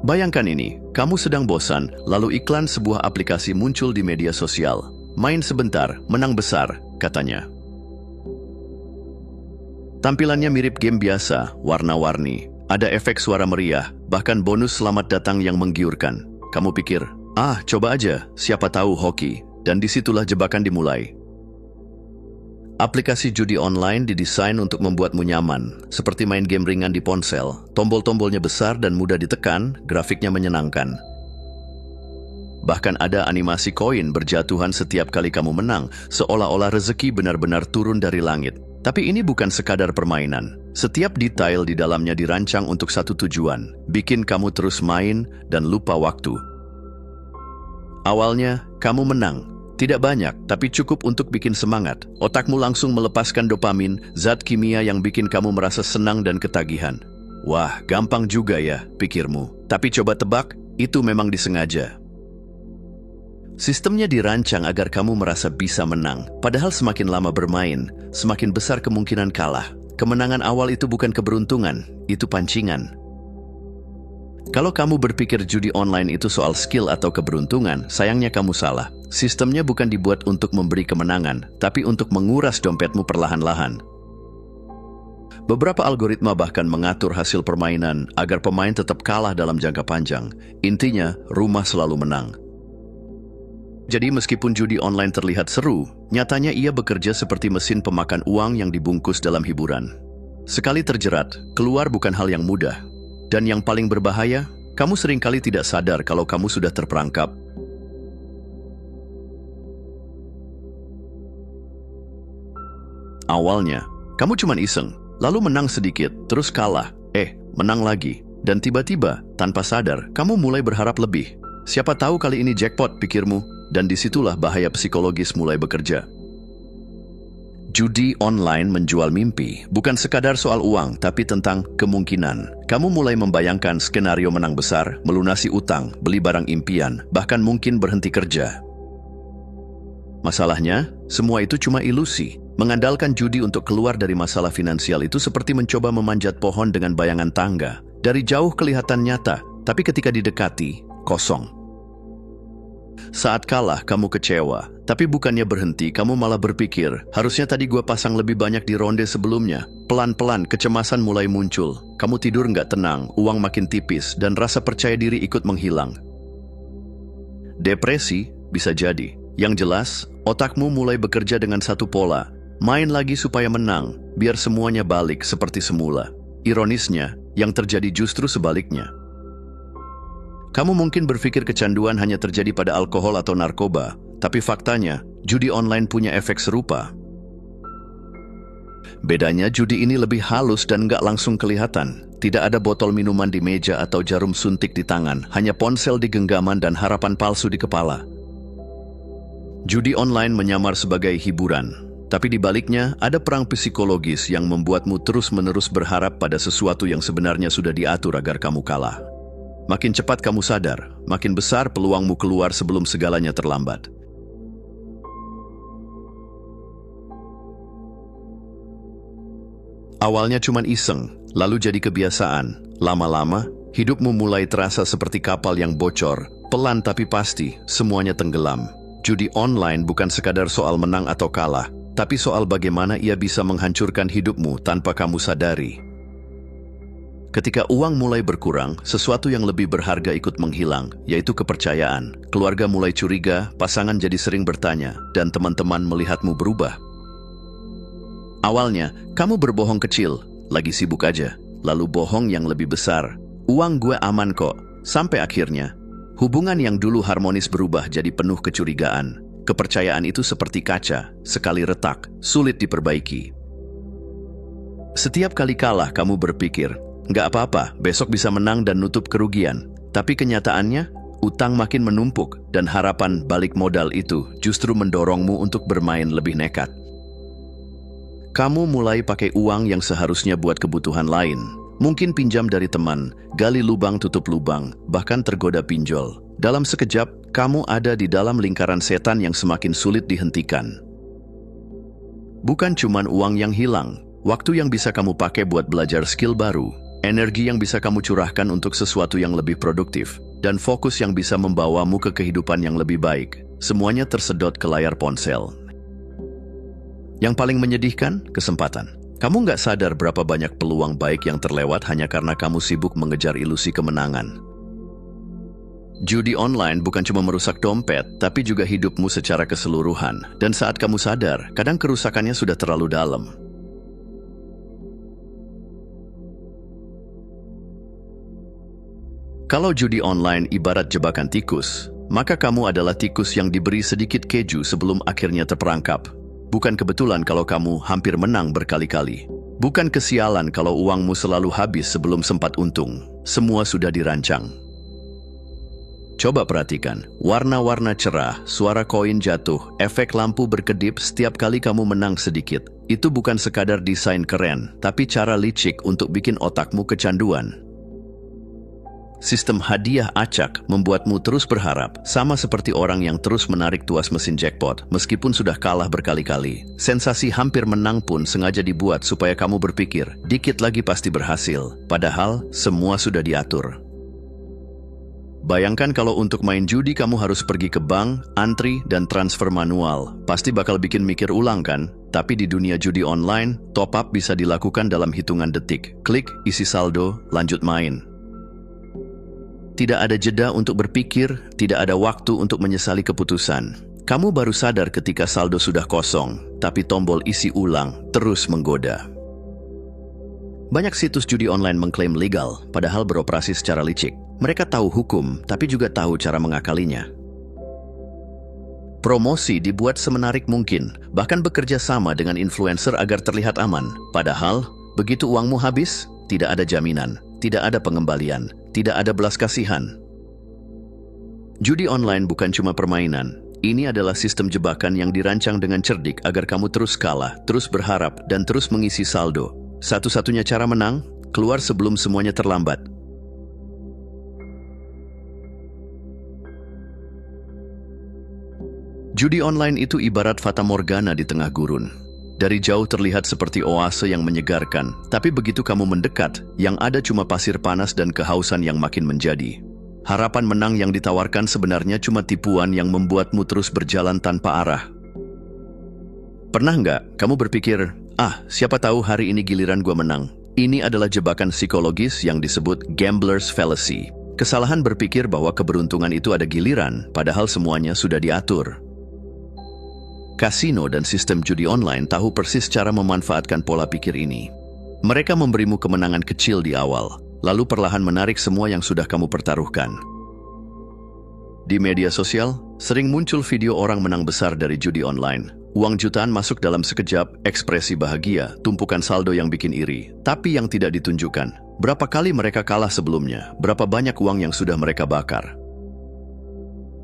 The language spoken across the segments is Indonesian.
Bayangkan ini, kamu sedang bosan, lalu iklan sebuah aplikasi muncul di media sosial. Main sebentar, menang besar, katanya. Tampilannya mirip game biasa, warna-warni. Ada efek suara meriah, bahkan bonus selamat datang yang menggiurkan. Kamu pikir, coba aja, siapa tahu hoki. Dan disitulah jebakan dimulai. Aplikasi judi online didesain untuk membuatmu nyaman, seperti main game ringan di ponsel. Tombol-tombolnya besar dan mudah ditekan, grafiknya menyenangkan. Bahkan ada animasi koin berjatuhan setiap kali kamu menang, seolah-olah rezeki benar-benar turun dari langit. Tapi ini bukan sekadar permainan. Setiap detail di dalamnya dirancang untuk satu tujuan, bikin kamu terus main dan lupa waktu. Awalnya, kamu menang. Tidak banyak, tapi cukup untuk bikin semangat. Otakmu langsung melepaskan dopamin, zat kimia yang bikin kamu merasa senang dan ketagihan. Wah, gampang juga ya, pikirmu. Tapi coba tebak, itu memang disengaja. Sistemnya dirancang agar kamu merasa bisa menang. Padahal semakin lama bermain, semakin besar kemungkinan kalah. Kemenangan awal itu bukan keberuntungan, itu pancingan. Kalau kamu berpikir judi online itu soal skill atau keberuntungan, sayangnya kamu salah. Sistemnya bukan dibuat untuk memberi kemenangan, tapi untuk menguras dompetmu perlahan-lahan. Beberapa algoritma bahkan mengatur hasil permainan agar pemain tetap kalah dalam jangka panjang. Intinya, rumah selalu menang. Jadi meskipun judi online terlihat seru, nyatanya ia bekerja seperti mesin pemakan uang yang dibungkus dalam hiburan. Sekali terjerat, keluar bukan hal yang mudah. Dan yang paling berbahaya, kamu seringkali tidak sadar kalau kamu sudah terperangkap. Awalnya, kamu cuma iseng, lalu menang sedikit, terus kalah, menang lagi. Dan tiba-tiba, tanpa sadar, kamu mulai berharap lebih. Siapa tahu kali ini jackpot, pikirmu, dan disitulah bahaya psikologis mulai bekerja. Judi online menjual mimpi, bukan sekadar soal uang, tapi tentang kemungkinan. Kamu mulai membayangkan skenario menang besar, melunasi utang, beli barang impian, bahkan mungkin berhenti kerja. Masalahnya, semua itu cuma ilusi. Mengandalkan judi untuk keluar dari masalah finansial itu seperti mencoba memanjat pohon dengan bayangan tangga. Dari jauh kelihatan nyata, tapi ketika didekati, kosong. Saat kalah, kamu kecewa. Tapi bukannya berhenti, kamu malah berpikir, harusnya tadi gua pasang lebih banyak di ronde sebelumnya. Pelan-pelan, kecemasan mulai muncul. Kamu tidur nggak tenang, uang makin tipis, dan rasa percaya diri ikut menghilang. Depresi bisa jadi. Yang jelas, otakmu mulai bekerja dengan satu pola. Main lagi supaya menang, biar semuanya balik seperti semula. Ironisnya, yang terjadi justru sebaliknya. Kamu mungkin berpikir kecanduan hanya terjadi pada alkohol atau narkoba, tapi faktanya, judi online punya efek serupa. Bedanya, judi ini lebih halus dan nggak langsung kelihatan. Tidak ada botol minuman di meja atau jarum suntik di tangan, hanya ponsel di genggaman dan harapan palsu di kepala. Judi online menyamar sebagai hiburan. Tapi di baliknya, ada perang psikologis yang membuatmu terus-menerus berharap pada sesuatu yang sebenarnya sudah diatur agar kamu kalah. Makin cepat kamu sadar, makin besar peluangmu keluar sebelum segalanya terlambat. Awalnya cuma iseng, lalu jadi kebiasaan. Lama-lama, hidupmu mulai terasa seperti kapal yang bocor. Pelan tapi pasti, semuanya tenggelam. Judi online bukan sekadar soal menang atau kalah, tapi soal bagaimana ia bisa menghancurkan hidupmu tanpa kamu sadari. Ketika uang mulai berkurang, sesuatu yang lebih berharga ikut menghilang, yaitu kepercayaan. Keluarga mulai curiga, pasangan jadi sering bertanya, dan teman-teman melihatmu berubah. Awalnya, kamu berbohong kecil, lagi sibuk aja. Lalu bohong yang lebih besar, uang gue aman kok. Sampai akhirnya, hubungan yang dulu harmonis berubah jadi penuh kecurigaan. Kepercayaan itu seperti kaca, sekali retak, sulit diperbaiki. Setiap kali kalah, kamu berpikir, nggak apa-apa, besok bisa menang dan nutup kerugian. Tapi kenyataannya, utang makin menumpuk dan harapan balik modal itu justru mendorongmu untuk bermain lebih nekat. Kamu mulai pakai uang yang seharusnya buat kebutuhan lain. Mungkin pinjam dari teman, gali lubang tutup lubang, bahkan tergoda pinjol. Dalam sekejap, kamu ada di dalam lingkaran setan yang semakin sulit dihentikan. Bukan cuma uang yang hilang, waktu yang bisa kamu pakai buat belajar skill baru, energi yang bisa kamu curahkan untuk sesuatu yang lebih produktif, dan fokus yang bisa membawamu ke kehidupan yang lebih baik. Semuanya tersedot ke layar ponsel. Yang paling menyedihkan, kesempatan. Kamu nggak sadar berapa banyak peluang baik yang terlewat hanya karena kamu sibuk mengejar ilusi kemenangan. Judi online bukan cuma merusak dompet, tapi juga hidupmu secara keseluruhan. Dan saat kamu sadar, kadang kerusakannya sudah terlalu dalam. Kalau judi online ibarat jebakan tikus, maka kamu adalah tikus yang diberi sedikit keju sebelum akhirnya terperangkap. Bukan kebetulan kalau kamu hampir menang berkali-kali. Bukan kesialan kalau uangmu selalu habis sebelum sempat untung. Semua sudah dirancang. Coba perhatikan, warna-warna cerah, suara koin jatuh, efek lampu berkedip setiap kali kamu menang sedikit. Itu bukan sekadar desain keren, tapi cara licik untuk bikin otakmu kecanduan. Sistem hadiah acak membuatmu terus berharap, sama seperti orang yang terus menarik tuas mesin jackpot, meskipun sudah kalah berkali-kali. Sensasi hampir menang pun sengaja dibuat supaya kamu berpikir, dikit lagi pasti berhasil. Padahal, semua sudah diatur. Bayangkan kalau untuk main judi kamu harus pergi ke bank, antri, dan transfer manual. Pasti bakal bikin mikir ulang kan? Tapi di dunia judi online, top up bisa dilakukan dalam hitungan detik. Klik, isi saldo, lanjut main. Tidak ada jeda untuk berpikir, tidak ada waktu untuk menyesali keputusan. Kamu baru sadar ketika saldo sudah kosong, tapi tombol isi ulang terus menggoda. Banyak situs judi online mengklaim legal, padahal beroperasi secara licik. Mereka tahu hukum, tapi juga tahu cara mengakalinya. Promosi dibuat semenarik mungkin, bahkan bekerja sama dengan influencer agar terlihat aman. Padahal, begitu uangmu habis, tidak ada jaminan, tidak ada pengembalian, tidak ada belas kasihan. Judi online bukan cuma permainan. Ini adalah sistem jebakan yang dirancang dengan cerdik agar kamu terus kalah, terus berharap, dan terus mengisi saldo. Satu-satunya cara menang, keluar sebelum semuanya terlambat. Judi online itu ibarat fata morgana di tengah gurun. Dari jauh terlihat seperti oase yang menyegarkan, tapi begitu kamu mendekat, yang ada cuma pasir panas dan kehausan yang makin menjadi. Harapan menang yang ditawarkan sebenarnya cuma tipuan yang membuatmu terus berjalan tanpa arah. Pernah nggak kamu berpikir, siapa tahu hari ini giliran gua menang? Ini adalah jebakan psikologis yang disebut gambler's fallacy. Kesalahan berpikir bahwa keberuntungan itu ada giliran, padahal semuanya sudah diatur. Kasino dan sistem judi online tahu persis cara memanfaatkan pola pikir ini. Mereka memberimu kemenangan kecil di awal, lalu perlahan menarik semua yang sudah kamu pertaruhkan. Di media sosial, sering muncul video orang menang besar dari judi online. Uang jutaan masuk dalam sekejap, ekspresi bahagia, tumpukan saldo yang bikin iri. Tapi yang tidak ditunjukkan, berapa kali mereka kalah sebelumnya, berapa banyak uang yang sudah mereka bakar.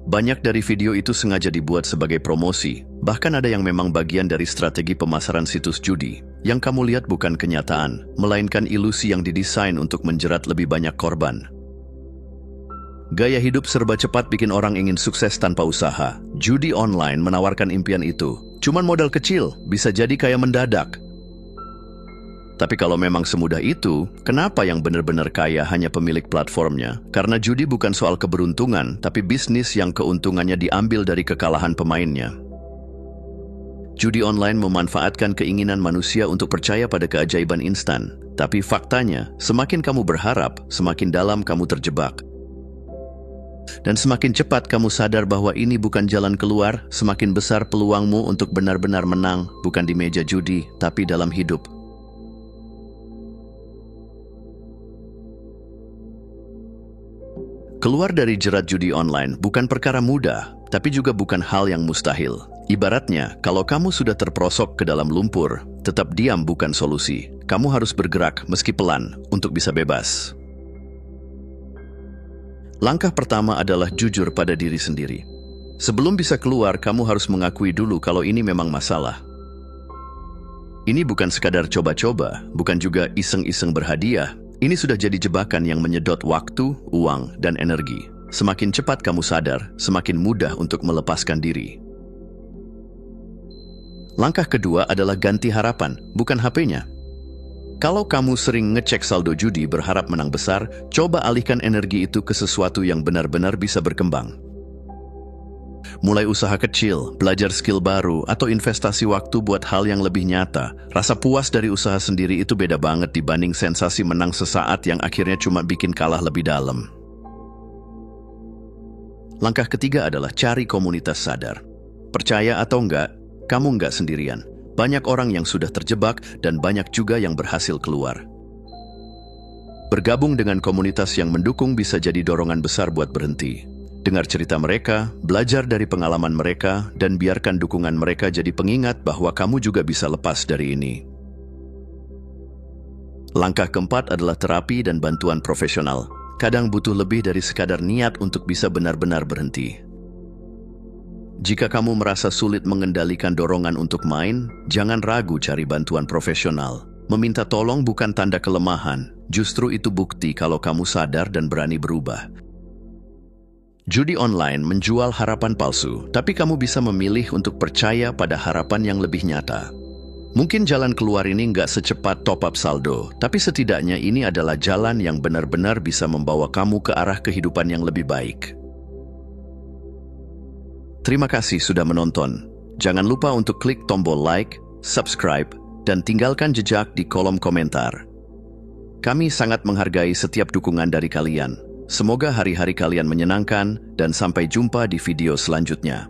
Banyak dari video itu sengaja dibuat sebagai promosi, bahkan ada yang memang bagian dari strategi pemasaran situs judi. Yang kamu lihat bukan kenyataan, melainkan ilusi yang didesain untuk menjerat lebih banyak korban. Gaya hidup serba cepat bikin orang ingin sukses tanpa usaha. Judi online menawarkan impian itu. Cuman modal kecil, bisa jadi kaya mendadak. Tapi kalau memang semudah itu, kenapa yang benar-benar kaya hanya pemilik platformnya? Karena judi bukan soal keberuntungan, tapi bisnis yang keuntungannya diambil dari kekalahan pemainnya. Judi online memanfaatkan keinginan manusia untuk percaya pada keajaiban instan. Tapi faktanya, semakin kamu berharap, semakin dalam kamu terjebak. Dan semakin cepat kamu sadar bahwa ini bukan jalan keluar, semakin besar peluangmu untuk benar-benar menang, bukan di meja judi, tapi dalam hidup. Keluar dari jerat judi online bukan perkara mudah, tapi juga bukan hal yang mustahil. Ibaratnya, kalau kamu sudah terperosok ke dalam lumpur, tetap diam bukan solusi. Kamu harus bergerak meski pelan untuk bisa bebas. Langkah pertama adalah jujur pada diri sendiri. Sebelum bisa keluar, kamu harus mengakui dulu kalau ini memang masalah. Ini bukan sekadar coba-coba, bukan juga iseng-iseng berhadiah. Ini sudah jadi jebakan yang menyedot waktu, uang, dan energi. Semakin cepat kamu sadar, semakin mudah untuk melepaskan diri. Langkah kedua adalah ganti harapan, bukan HP-nya. Kalau kamu sering ngecek saldo judi berharap menang besar, coba alihkan energi itu ke sesuatu yang benar-benar bisa berkembang. Mulai usaha kecil, belajar skill baru, atau investasi waktu buat hal yang lebih nyata. Rasa puas dari usaha sendiri itu beda banget dibanding sensasi menang sesaat yang akhirnya cuma bikin kalah lebih dalam. Langkah ketiga adalah cari komunitas sadar. Percaya atau enggak, kamu enggak sendirian. Banyak orang yang sudah terjebak dan banyak juga yang berhasil keluar. Bergabung dengan komunitas yang mendukung bisa jadi dorongan besar buat berhenti. Dengar cerita mereka, belajar dari pengalaman mereka, dan biarkan dukungan mereka jadi pengingat bahwa kamu juga bisa lepas dari ini. Langkah keempat adalah terapi dan bantuan profesional. Kadang butuh lebih dari sekadar niat untuk bisa benar-benar berhenti. Jika kamu merasa sulit mengendalikan dorongan untuk main, jangan ragu cari bantuan profesional. Meminta tolong bukan tanda kelemahan, justru itu bukti kalau kamu sadar dan berani berubah. Judi online menjual harapan palsu, tapi kamu bisa memilih untuk percaya pada harapan yang lebih nyata. Mungkin jalan keluar ini nggak secepat top-up saldo, tapi setidaknya ini adalah jalan yang benar-benar bisa membawa kamu ke arah kehidupan yang lebih baik. Terima kasih sudah menonton. Jangan lupa untuk klik tombol like, subscribe, dan tinggalkan jejak di kolom komentar. Kami sangat menghargai setiap dukungan dari kalian. Semoga hari-hari kalian menyenangkan dan sampai jumpa di video selanjutnya.